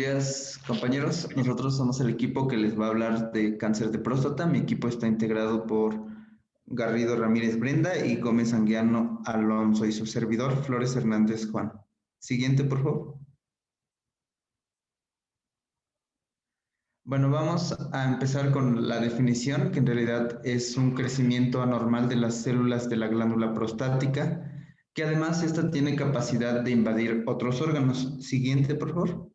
días, compañeros. Nosotros somos el equipo que les va a hablar de cáncer de próstata. Mi equipo está integrado por Garrido Ramírez Brenda y Gómez Anguiano Alonso y su servidor Flores Hernández Juan. Siguiente, por favor. Bueno, vamos a empezar con la definición, que en realidad es un crecimiento anormal de las células de la glándula prostática, que además esta tiene capacidad de invadir otros órganos. Siguiente, por favor.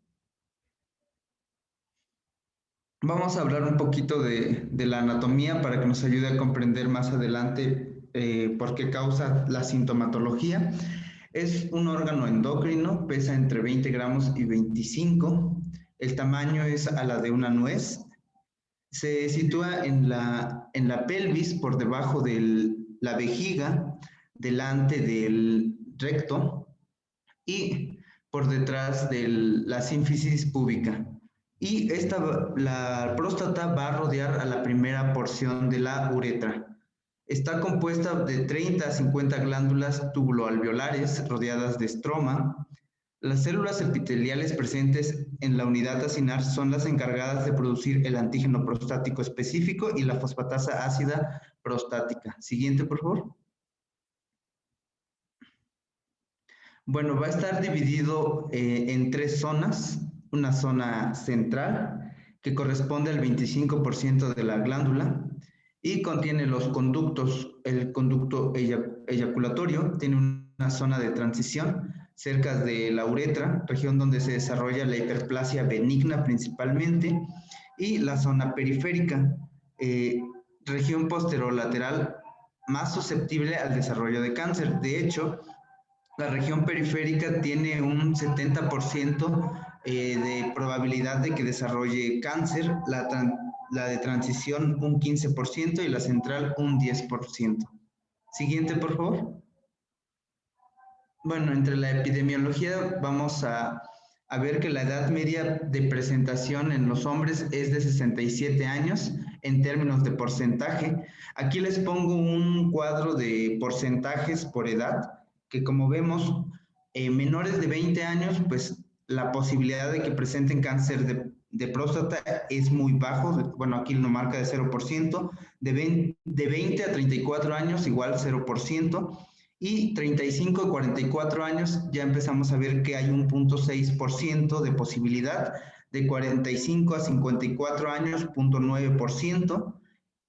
Vamos a hablar un poquito de la anatomía para que nos ayude a comprender más adelante por qué causa la sintomatología. Es un órgano endocrino, pesa entre 20 gramos y 25. El tamaño es a la de una nuez. Se sitúa en la pelvis, por debajo de la vejiga, delante del recto y por detrás de la sínfisis púbica. Y la próstata va a rodear a la primera porción de la uretra. Está compuesta de 30 a 50 glándulas tubuloalveolares rodeadas de estroma. Las células epiteliales presentes en la unidad acinar son las encargadas de producir el antígeno prostático específico y la fosfatasa ácida prostática. Siguiente, por favor. Bueno, va a estar dividido en tres zonas. Una zona central, que corresponde al 25% de la glándula y contiene los conductos. El conducto eyaculatorio tiene una zona de transición cerca de la uretra, región donde se desarrolla la hiperplasia benigna principalmente, y la zona periférica, región posterolateral más susceptible al desarrollo de cáncer. De hecho, la región periférica tiene un 70% de probabilidad de que desarrolle cáncer, la de transición un 15% y la central un 10%. Siguiente, por favor. Bueno, entre la epidemiología vamos a ver que la edad media de presentación en los hombres es de 67 años en términos de porcentaje. Aquí les pongo un cuadro de porcentajes por edad, que como vemos, menores de 20 años, pues la posibilidad de que presenten cáncer de próstata es muy bajo. Bueno, aquí lo marca de 0%, de 20 a 34 años igual 0%, y 35 a 44 años ya empezamos a ver que hay un 0.6% de posibilidad, de 45 a 54 años 0.9%,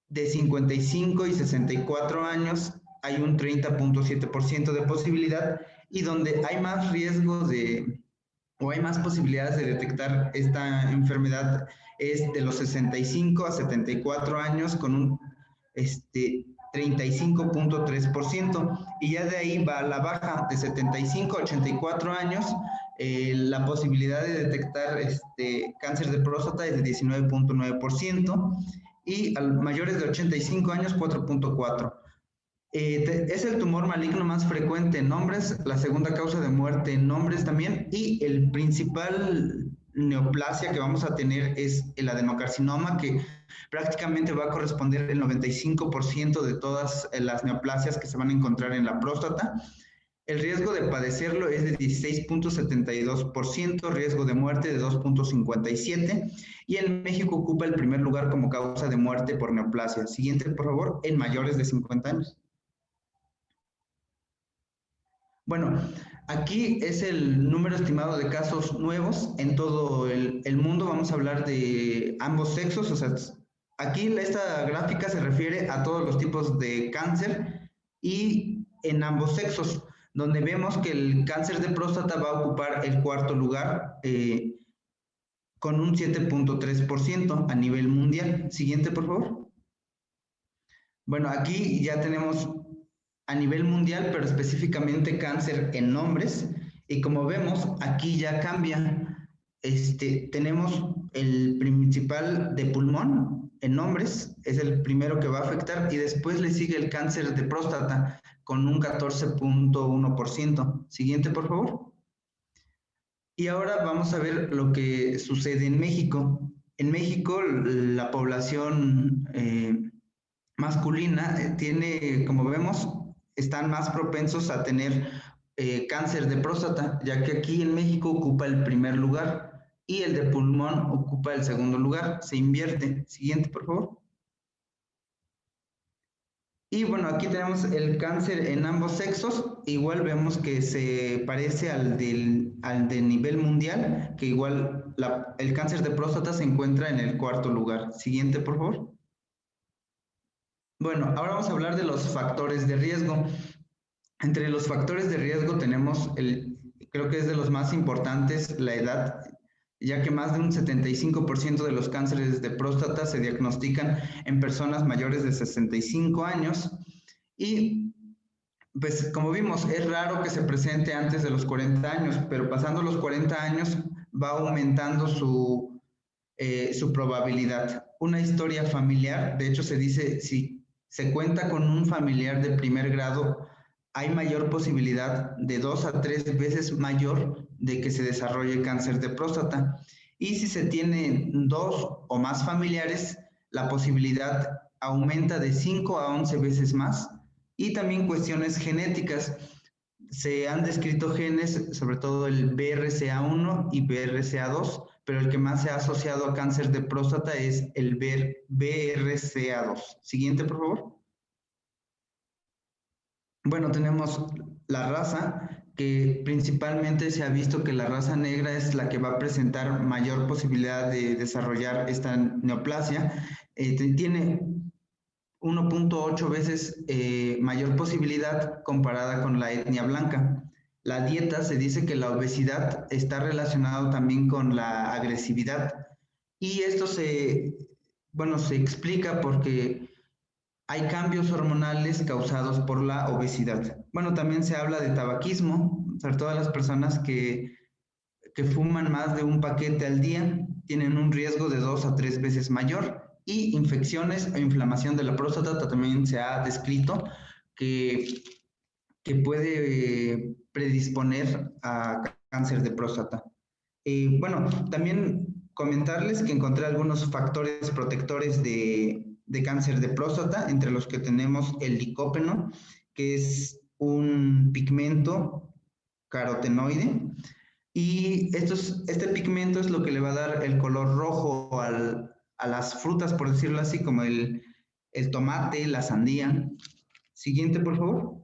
de 55 y 64 años hay un 30.7% de posibilidad, y donde hay más riesgo o hay más posibilidades de detectar esta enfermedad es de los 65 a 74 años con un 35.3%, y ya de ahí va a la baja de 75 a 84 años. La posibilidad de detectar cáncer de próstata es de 19.9%, y a mayores de 85 años 4.4%. Es el tumor maligno más frecuente en hombres, la segunda causa de muerte en hombres también, y el principal neoplasia que vamos a tener es el adenocarcinoma, que prácticamente va a corresponder el 95% de todas las neoplasias que se van a encontrar en la próstata. El riesgo de padecerlo es de 16.72%, riesgo de muerte de 2.57%, y en México ocupa el primer lugar como causa de muerte por neoplasia. Siguiente, por favor, en mayores de 50 años. Bueno, aquí es el número estimado de casos nuevos en todo el mundo. Vamos a hablar de ambos sexos, o sea, aquí esta gráfica se refiere a todos los tipos de cáncer y en ambos sexos, donde vemos que el cáncer de próstata va a ocupar el cuarto lugar con un 7.3% a nivel mundial. Siguiente, por favor. Bueno, aquí ya tenemos a nivel mundial, pero específicamente cáncer en hombres, y como vemos, aquí ya cambia. Tenemos el principal de pulmón en hombres, es el primero que va a afectar, y después le sigue el cáncer de próstata con un 14.1%. Siguiente, por favor. Y ahora vamos a ver lo que sucede en México. En México, la población masculina tiene, como vemos, están más propensos a tener cáncer de próstata, ya que aquí en México ocupa el primer lugar, y el de pulmón ocupa el segundo lugar. Se invierte. Siguiente, por favor. Y bueno, aquí tenemos el cáncer en ambos sexos. Igual vemos que se parece al de nivel mundial, que igual el cáncer de próstata se encuentra en el cuarto lugar. Siguiente, por favor. Bueno, ahora vamos a hablar de los factores de riesgo. Entre los factores de riesgo tenemos creo que es de los más importantes, la edad, ya que más de un 75% de los cánceres de próstata se diagnostican en personas mayores de 65 años y pues como vimos, es raro que se presente antes de los 40 años, pero pasando los 40 años va aumentando su probabilidad. Una historia familiar, de hecho se dice, si se cuenta con un familiar de primer grado, hay mayor posibilidad de 2 a 3 veces mayor de que se desarrolle cáncer de próstata. Y si se tienen 2 o más familiares, la posibilidad aumenta de 5 a 11 veces más. Y también cuestiones genéticas. Se han descrito genes, sobre todo el BRCA1 y BRCA2, pero el que más se ha asociado a cáncer de próstata es el BRCA2. Siguiente, por favor. Bueno, tenemos la raza, que principalmente se ha visto que la raza negra es la que va a presentar mayor posibilidad de desarrollar esta neoplasia. Tiene 1.8 veces mayor posibilidad comparada con la etnia blanca. La dieta, se dice que la obesidad está relacionado también con la agresividad y esto se explica porque hay cambios hormonales causados por la obesidad. Bueno, también se habla de tabaquismo, sobre todo las personas que fuman más de un paquete al día tienen un riesgo de 2 a 3 veces mayor. Y infecciones e inflamación de la próstata también se ha descrito que, que puede predisponer a cáncer de próstata. Bueno, también comentarles que encontré algunos factores protectores de cáncer de próstata, entre los que tenemos el licopeno, que es un pigmento carotenoide, y este pigmento es lo que le va a dar el color rojo a las frutas, por decirlo así, como el tomate, la sandía. Siguiente, por favor.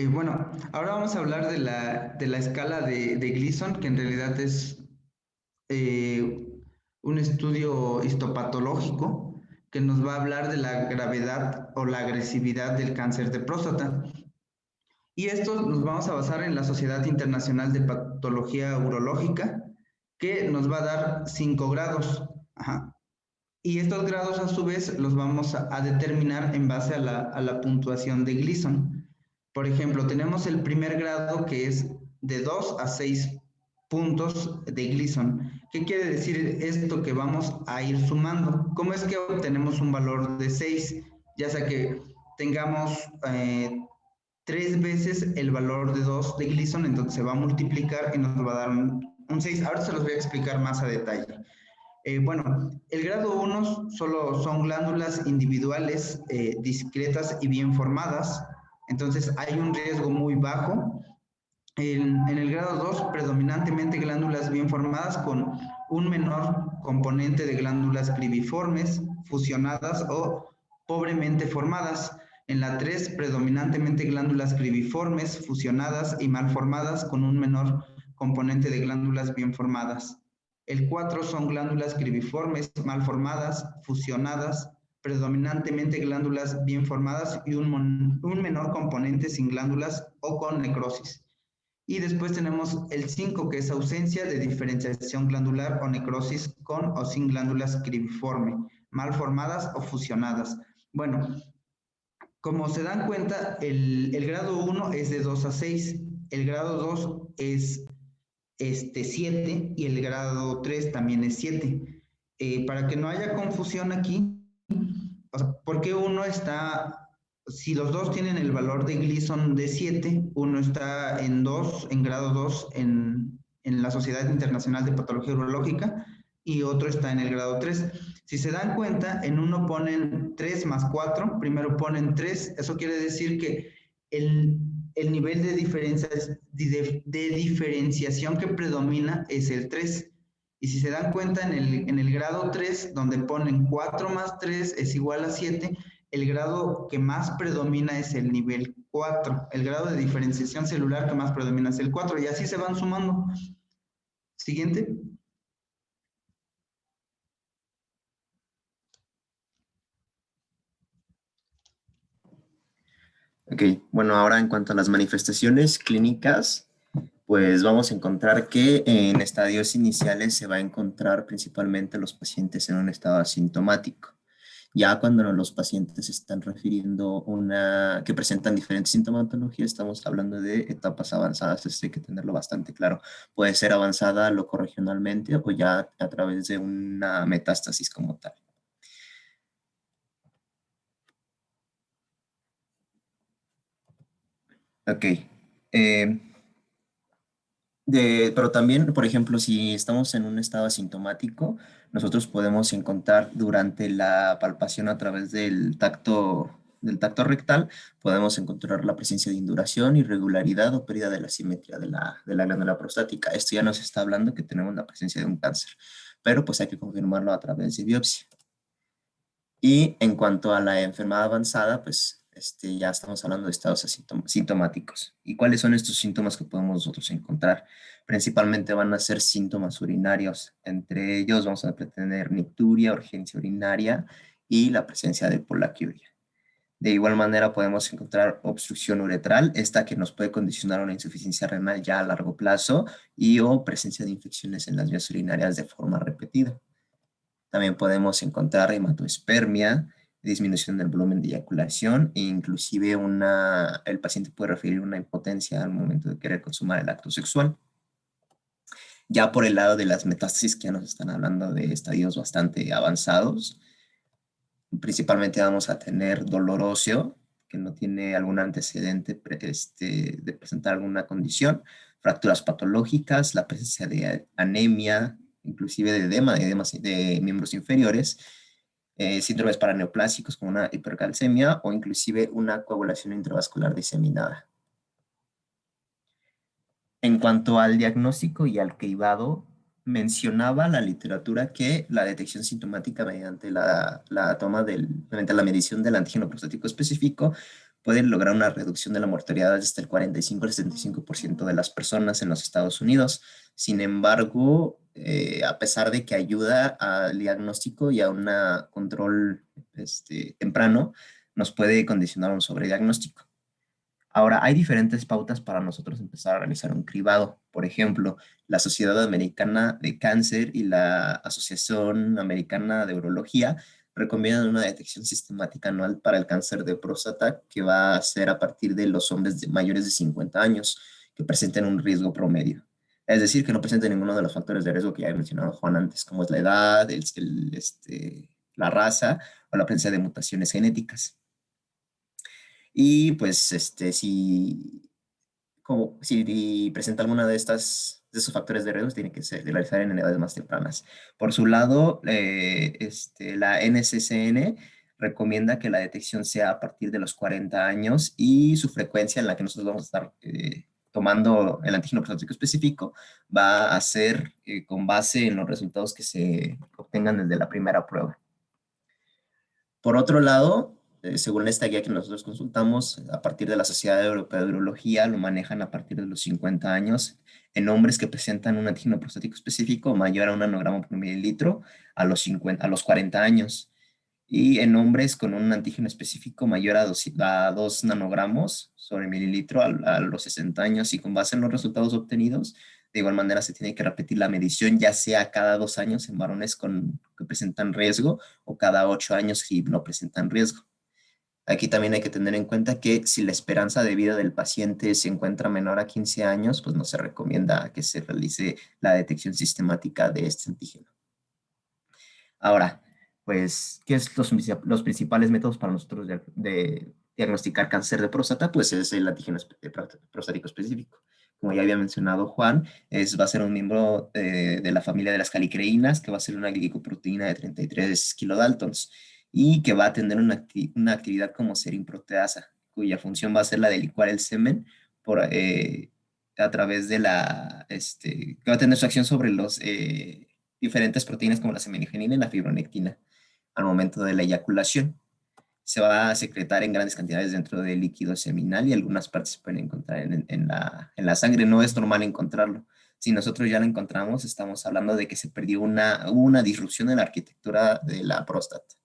Bueno, ahora vamos a hablar de la escala de Gleason, que en realidad es eh, un estudio histopatológico que nos va a hablar de la gravedad o la agresividad del cáncer de próstata. Y esto nos vamos a basar en la Sociedad Internacional de Patología Urológica, que nos va a dar 5 grados. Ajá. Y estos grados a su vez los vamos a determinar en base a la puntuación de Gleason. Por ejemplo, tenemos el primer grado que es de 2 a 6 puntos de Gleason. ¿Qué quiere decir esto que vamos a ir sumando? ¿Cómo es que obtenemos un valor de 6? Ya sea que tengamos 3 veces el valor de 2 de Gleason, entonces se va a multiplicar y nos va a dar un 6. Ahora se los voy a explicar más a detalle. Bueno, el grado 1 solo son glándulas individuales, discretas y bien formadas, entonces hay un riesgo muy bajo. En el grado 2, predominantemente glándulas bien formadas con un menor componente de glándulas cribiformes, fusionadas o pobremente formadas. En la 3, predominantemente glándulas cribiformes, fusionadas y mal formadas con un menor componente de glándulas bien formadas. El 4 son glándulas cribiformes, mal formadas, fusionadas, predominantemente glándulas bien formadas y un menor componente sin glándulas o con necrosis. Y después tenemos el 5, que es ausencia de diferenciación glandular o necrosis con o sin glándulas cribiforme, mal formadas o fusionadas. Bueno, como se dan cuenta, el grado 1 es de 2 a 6, el grado 2 es 7 y el grado 3 también es 7. Para que no haya confusión aquí, o sea, ¿por qué uno está, si los dos tienen el valor de Gleason de 7, uno está en grado 2 en la Sociedad Internacional de Patología Urológica y otro está en el grado 3? Si se dan cuenta, en uno ponen 3 más 4, primero ponen 3, eso quiere decir que el el nivel de diferenciación que predomina es el 3. Y si se dan cuenta, en el grado 3, donde ponen 4 más 3 es igual a 7, el grado que más predomina es el nivel 4. El grado de diferenciación celular que más predomina es el 4. Y así se van sumando. Siguiente. Ok, bueno, ahora en cuanto a las manifestaciones clínicas, pues vamos a encontrar que en estadios iniciales se va a encontrar principalmente los pacientes en un estado asintomático. Ya cuando los pacientes se están refiriendo que presentan diferentes sintomatologías, estamos hablando de etapas avanzadas, esto hay que tenerlo bastante claro. Puede ser avanzada locorregionalmente o ya a través de una metástasis como tal. Ok. Eh, pero también, por ejemplo, si estamos en un estado asintomático, nosotros podemos encontrar durante la palpación a través del tacto rectal, podemos encontrar la presencia de induración, irregularidad o pérdida de la simetría de la glándula prostática. Esto ya nos está hablando que tenemos la presencia de un cáncer, pero pues hay que confirmarlo a través de biopsia. Y en cuanto a la enfermedad avanzada, pues ya estamos hablando de estados sintomáticos. ¿Y cuáles son estos síntomas que podemos nosotros encontrar? Principalmente van a ser síntomas urinarios. Entre ellos vamos a tener nicturia, urgencia urinaria y la presencia de polaquiuria. De igual manera podemos encontrar obstrucción uretral, esta que nos puede condicionar una insuficiencia renal ya a largo plazo y o presencia de infecciones en las vías urinarias de forma repetida. También podemos encontrar hematoespermia, disminución del volumen de eyaculación e inclusive el paciente puede referir una impotencia al momento de querer consumar el acto sexual. Ya por el lado de las metástasis, que ya nos están hablando de estadios bastante avanzados, principalmente vamos a tener dolor óseo, que no tiene algún antecedente de presentar alguna condición, fracturas patológicas, la presencia de anemia, inclusive de edema de miembros inferiores, síndromes paraneoplásicos como una hipercalcemia o inclusive una coagulación intravascular diseminada. En cuanto al diagnóstico y al cribado, mencionaba la literatura que la detección sintomática mediante mediante la medición del antígeno prostático específico puede lograr una reducción de la mortalidad hasta el 45 al 75% de las personas en los Estados Unidos. Sin embargo, a pesar de que ayuda al diagnóstico y a un control temprano, nos puede condicionar a un sobrediagnóstico. Ahora, hay diferentes pautas para nosotros empezar a realizar un cribado. Por ejemplo, la Sociedad Americana de Cáncer y la Asociación Americana de Urología recomiendan una detección sistemática anual para el cáncer de próstata que va a ser a partir de los hombres mayores de 50 años que presenten un riesgo promedio. Es decir, que no presenten ninguno de los factores de riesgo que ya he mencionado Juan antes, como es la edad, la raza o la presencia de mutaciones genéticas. Y pues si presenta alguna de esos factores de riesgo, tiene que ser realizar en edades más tempranas. Por su lado, la NCCN recomienda que la detección sea a partir de los 40 años y su frecuencia en la que nosotros vamos a estar tomando el antígeno prostático específico va a ser con base en los resultados que se obtengan desde la primera prueba. Por otro lado, según esta guía que nosotros consultamos, a partir de la Sociedad Europea de Urología, lo manejan a partir de los 50 años en hombres que presentan un antígeno prostático específico mayor a un nanogramo por mililitro a los 40 años y en hombres con un antígeno específico mayor a 2 nanogramos sobre mililitro a los 60 años y con base en los resultados obtenidos, de igual manera se tiene que repetir la medición ya sea cada 2 años en varones que presentan riesgo o cada 8 años si no presentan riesgo. Aquí también hay que tener en cuenta que si la esperanza de vida del paciente se encuentra menor a 15 años, pues no se recomienda que se realice la detección sistemática de este antígeno. Ahora, pues, ¿qué es los principales métodos para nosotros de diagnosticar cáncer de próstata? Pues es el antígeno prostático específico. Como ya había mencionado Juan, va a ser un miembro de la familia de las calicreínas, que va a ser una glicoproteína de 33 kilodaltons y que va a tener una actividad como serin proteasa, cuya función va a ser la de licuar el semen a través de que va a tener su acción sobre los diferentes proteínas como la semenigenina y la fibronectina al momento de la eyaculación. Se va a secretar en grandes cantidades dentro del líquido seminal y algunas partes se pueden encontrar en la sangre. No es normal encontrarlo. Si nosotros ya lo encontramos, estamos hablando de que se perdió hubo una disrupción en la arquitectura de la próstata.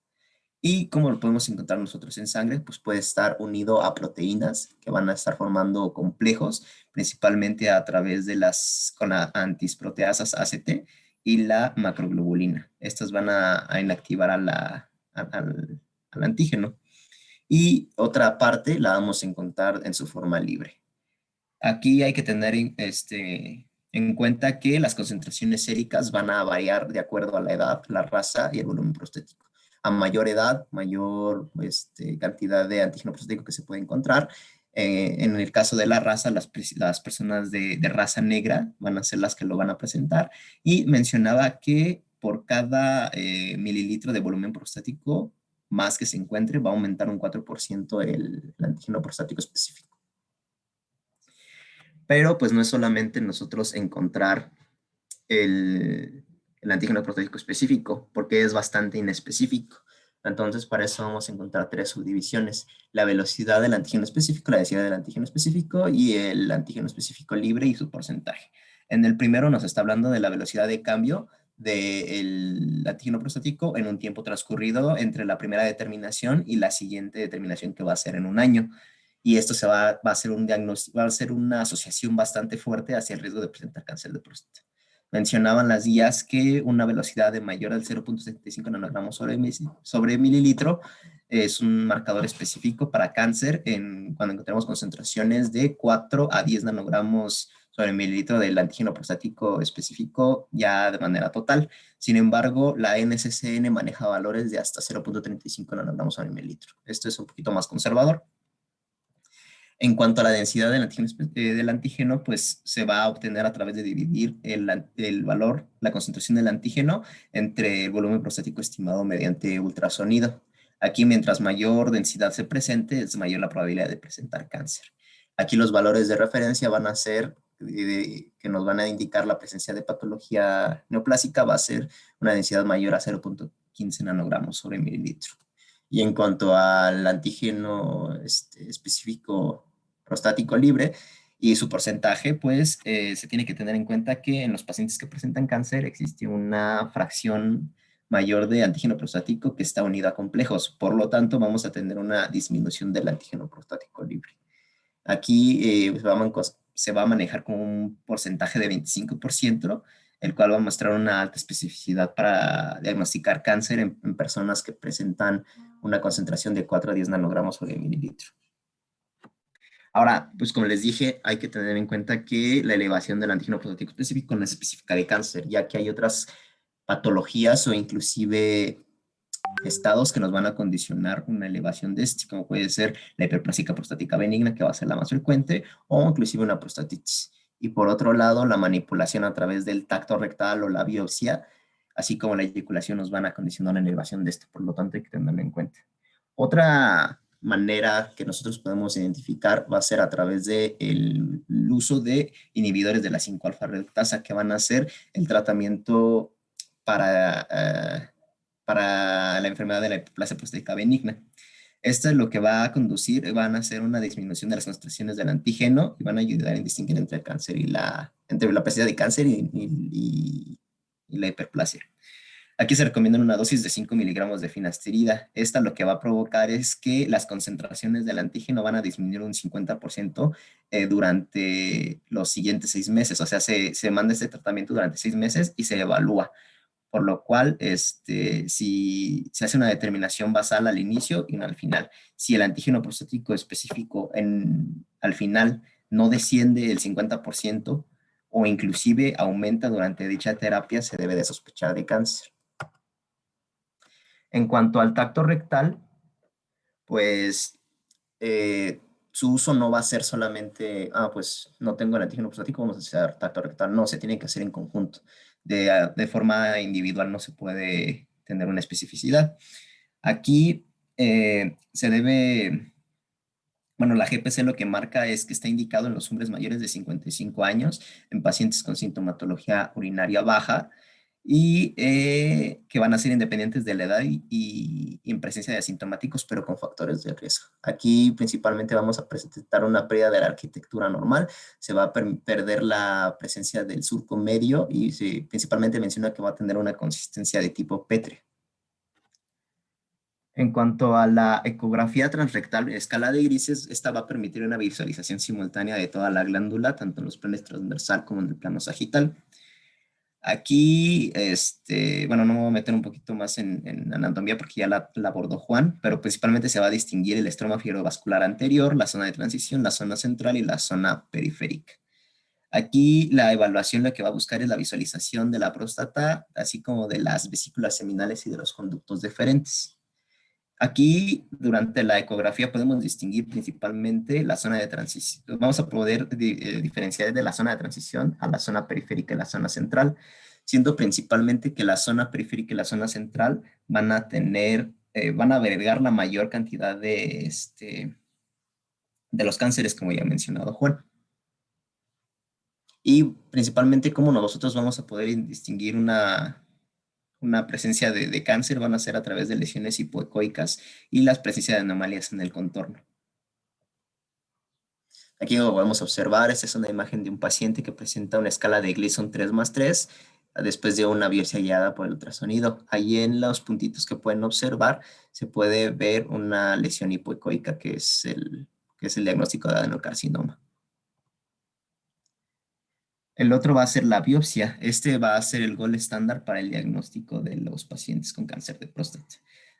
¿Y cómo lo podemos encontrar nosotros en sangre? Pues puede estar unido a proteínas que van a estar formando complejos, principalmente a través de con la antisproteasas ACT y la macroglobulina. Estas van a inactivar al antígeno. Y otra parte la vamos a encontrar en su forma libre. Aquí hay que tener en cuenta que las concentraciones séricas van a variar de acuerdo a la edad, la raza y el volumen prostático. A mayor edad, mayor cantidad de antígeno prostático que se puede encontrar. En el caso de la raza, las personas de raza negra van a ser las que lo van a presentar. Y mencionaba que por cada mililitro de volumen prostático más que se encuentre, va a aumentar un 4% el antígeno prostático específico. Pero pues no es solamente nosotros encontrar el antígeno prostático específico, porque es bastante inespecífico. Entonces, para eso vamos a encontrar tres subdivisiones: la velocidad del antígeno específico, la densidad del antígeno específico y el antígeno específico libre y su porcentaje. En el primero nos está hablando de la velocidad de cambio del antígeno prostático en un tiempo transcurrido entre la primera determinación y la siguiente determinación, que va a ser en un año. Y esto va a ser un diagnóstico, va a ser una asociación bastante fuerte hacia el riesgo de presentar cáncer de próstata. Mencionaban las guías que una velocidad de mayor al 0.75 nanogramos sobre mililitro es un marcador específico para cáncer cuando encontramos concentraciones de 4 a 10 nanogramos sobre mililitro del antígeno prostático específico ya de manera total. Sin embargo, la NCCN maneja valores de hasta 0.35 nanogramos sobre mililitro. Esto es un poquito más conservador. En cuanto a la densidad del antígeno, pues se va a obtener a través de dividir el valor, la concentración del antígeno entre el volumen prostático estimado mediante ultrasonido. Aquí, mientras mayor densidad se presente, es mayor la probabilidad de presentar cáncer. Aquí los valores de referencia van a ser, que nos van a indicar la presencia de patología neoplásica, va a ser una densidad mayor a 0.15 nanogramos sobre mililitro. Y en cuanto al antígeno específico prostático libre y su porcentaje, pues se tiene que tener en cuenta que en los pacientes que presentan cáncer existe una fracción mayor de antígeno prostático que está unida a complejos. Por lo tanto, vamos a tener una disminución del antígeno prostático libre. Aquí se va a manejar con un porcentaje de 25%, el cual va a mostrar una alta especificidad para diagnosticar cáncer en personas que presentan una concentración de 4 a 10 nanogramos sobre mililitro. Ahora, pues como les dije, hay que tener en cuenta que la elevación del antígeno prostático específico no es específica de cáncer, ya que hay otras patologías o inclusive estados que nos van a condicionar una elevación de este, como puede ser la hiperplasia prostática benigna, que va a ser la más frecuente, o inclusive una prostatitis. Y por otro lado, la manipulación a través del tacto rectal o la biopsia, así como la eyaculación, nos van a condicionar la elevación de este. Por lo tanto, hay que tenerlo en cuenta. Otra manera que nosotros podemos identificar va a ser a través del uso de inhibidores de la 5-alfa reductasa, que van a ser el tratamiento para la enfermedad de la hiperplasia prostática benigna. Esto es lo que va a conducir, van a hacer una disminución de las concentraciones del antígeno y van a ayudar en distinguir entre el cáncer entre la presencia de cáncer y la hiperplasia. Aquí se recomienda una dosis de 5 miligramos de finasterida. Esta lo que va a provocar es que las concentraciones del antígeno van a disminuir un 50% durante los siguientes 6 meses. O sea, se manda este tratamiento durante 6 meses y se evalúa. Por lo cual, si se hace una determinación basal al inicio y no al final. Si el antígeno prostático específico al final no desciende el 50% o inclusive aumenta durante dicha terapia, se debe de sospechar de cáncer. En cuanto al tacto rectal, pues su uso no va a ser solamente, pues no tengo el antígeno prostático, vamos a hacer tacto rectal. No, se tiene que hacer en conjunto. De forma individual no se puede tener una especificidad. Aquí se debe Bueno, la GPC lo que marca es que está indicado en los hombres mayores de 55 años, en pacientes con sintomatología urinaria baja y que van a ser independientes de la edad y en presencia de asintomáticos, pero con factores de riesgo. Aquí principalmente vamos a presentar una pérdida de la arquitectura normal, se va a perder la presencia del surco medio y principalmente menciona que va a tener una consistencia de tipo Petri. En cuanto a la ecografía transrectal en escala de grises, esta va a permitir una visualización simultánea de toda la glándula, tanto en los planos transversal como en el plano sagital. Aquí, bueno, no me voy a meter un poquito más en anatomía porque ya la abordó Juan, pero principalmente se va a distinguir el estroma fibrovascular anterior, la zona de transición, la zona central y la zona periférica. Aquí la evaluación lo que va a buscar es la visualización de la próstata, así como de las vesículas seminales y de los conductos deferentes. Aquí, durante la ecografía, podemos distinguir principalmente la zona de transición. Vamos a poder diferenciar de la zona de transición a la zona periférica y la zona central, siendo principalmente que la zona periférica y la zona central van a tener, van a agregar la mayor cantidad de los cánceres, como ya ha mencionado Juan. Y principalmente cómo nosotros vamos a poder distinguir una presencia de cáncer van a ser a través de lesiones hipoecoicas y las presencias de anomalías en el contorno. Aquí lo podemos observar, esta es una imagen de un paciente que presenta una escala de Gleason 3+3 después de una biopsia guiada por el ultrasonido. Ahí en los puntitos que pueden observar se puede ver una lesión hipoecoica que es el diagnóstico de adenocarcinoma. El otro va a ser la biopsia. Este va a ser el gol estándar para el diagnóstico de los pacientes con cáncer de próstata.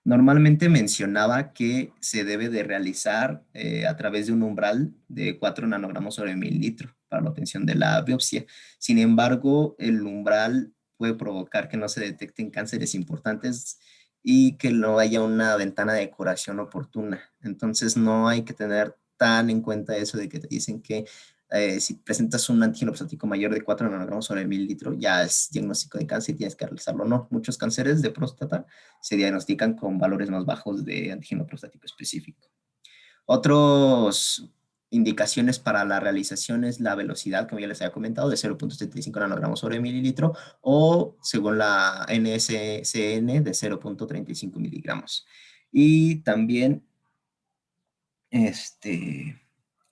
Normalmente mencionaba que se debe de realizar a través de un umbral de 4 nanogramos sobre mililitro para la obtención de la biopsia. Sin embargo, el umbral puede provocar que no se detecten cánceres importantes y que no haya una ventana de curación oportuna. Entonces, no hay que tener tan en cuenta eso de que te dicen que si presentas un antígeno prostático mayor de 4 nanogramos sobre mililitro, ya es diagnóstico de cáncer y tienes que realizarlo. No, muchos cánceres de próstata se diagnostican con valores más bajos de antígeno prostático específico. Otras indicaciones para la realización es la velocidad, como ya les había comentado, de 0.75 nanogramos sobre mililitro o, según la NSCN, de 0.35 miligramos. Y también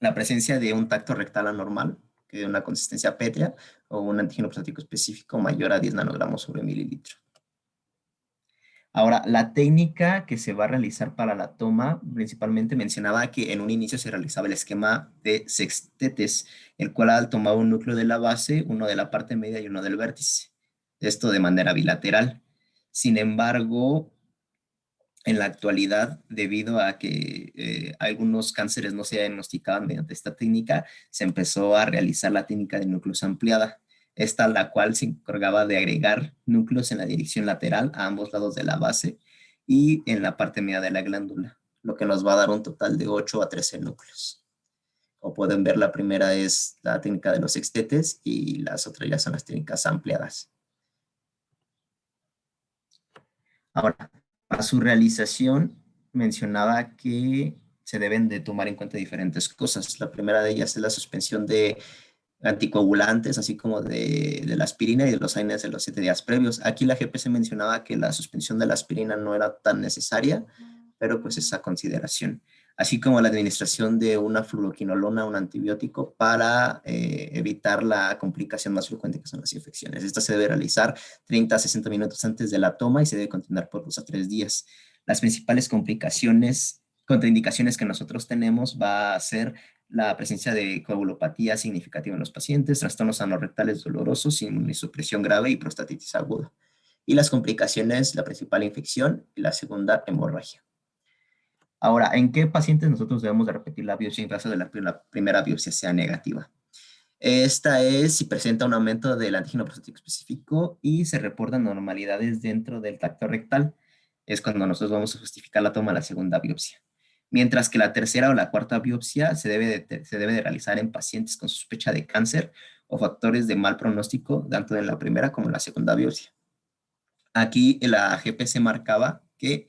la presencia de un tacto rectal anormal, que de una consistencia pétrea, o un antígeno prostático específico mayor a 10 nanogramos sobre mililitro. Ahora, la técnica que se va a realizar para la toma, principalmente mencionaba que en un inicio se realizaba el esquema de sextetes, el cual tomaba un núcleo de la base, uno de la parte media y uno del vértice. Esto de manera bilateral. Sin embargo, en la actualidad, debido a que algunos cánceres no se diagnosticaban mediante esta técnica, se empezó a realizar la técnica de núcleos ampliada. Esta la cual se encargaba de agregar núcleos en la dirección lateral a ambos lados de la base y en la parte media de la glándula, lo que nos va a dar un total de 8 a 13 núcleos. Como pueden ver, la primera es la técnica de los sextetes y las otras ya son las técnicas ampliadas. Ahora, para su realización mencionaba que se deben de tomar en cuenta diferentes cosas. La primera de ellas es la suspensión de anticoagulantes, así como de la aspirina y de los AINES de los 7 días previos. Aquí la GPC mencionaba que la suspensión de la aspirina no era tan necesaria, pero pues esa consideración. Así como la administración de una fluoroquinolona, un antibiótico, para evitar la complicación más frecuente que son las infecciones. Esta se debe realizar 30 a 60 minutos antes de la toma y se debe continuar por 2 a 3 días. Las principales complicaciones, contraindicaciones que nosotros tenemos va a ser la presencia de coagulopatía significativa en los pacientes, trastornos anorrectales dolorosos, inmunosupresión grave y prostatitis aguda. Y las complicaciones, la principal infección y la segunda, hemorragia. Ahora, ¿en qué pacientes nosotros debemos de repetir la biopsia en caso de la primera biopsia sea negativa? Esta es si presenta un aumento del antígeno prostático específico y se reportan normalidades dentro del tracto rectal. Es cuando nosotros vamos a justificar la toma de la segunda biopsia. Mientras que la tercera o la cuarta biopsia se debe de realizar en pacientes con sospecha de cáncer o factores de mal pronóstico, tanto en la primera como en la segunda biopsia. Aquí la GPC marcaba que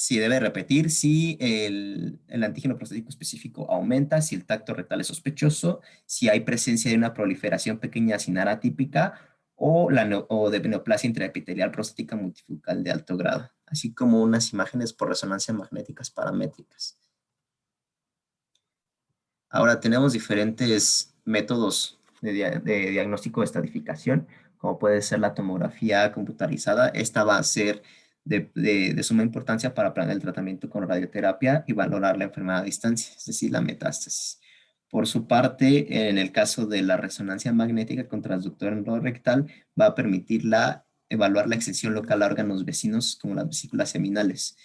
Si debe repetir, si el antígeno prostático específico aumenta, si el tacto rectal es sospechoso, si hay presencia de una proliferación pequeña sin atípica o de neoplasia intraepitelial prostática multifocal de alto grado, así como unas imágenes por resonancia magnéticas paramétricas. Ahora tenemos diferentes métodos de diagnóstico de estratificación, como puede ser la tomografía computarizada. Esta va a ser de suma importancia para planear el tratamiento con radioterapia y valorar la enfermedad a distancia, es decir, la metástasis. Por su parte, en el caso de la resonancia magnética con transductor rectal, va a permitir evaluar la extensión local a órganos vecinos como las vesículas seminales.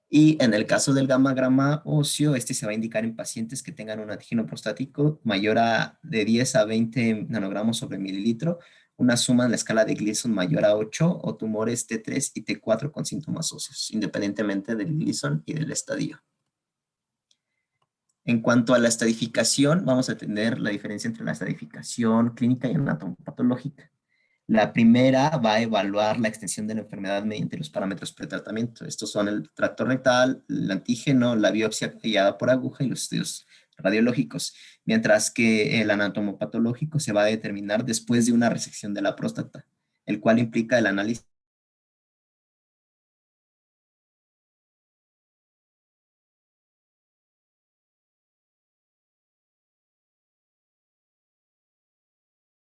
Y en el caso del gammagrama óseo, este se va a indicar en pacientes que tengan un antígeno prostático mayor a de 10 a 20 nanogramos sobre mililitro, una suma en la escala de Gleason mayor a 8 o tumores T3 y T4 con síntomas óseos, independientemente del Gleason y del estadio. En cuanto a la estadificación, vamos a tener la diferencia entre la estadificación clínica y anatomopatológica. La primera va a evaluar la extensión de la enfermedad mediante los parámetros pretratamiento. Estos son el tracto rectal, el antígeno, la biopsia guiada por aguja y los estudios radiológicos, mientras que el anatomopatológico se va a determinar después de una resección de la próstata, el cual implica el análisis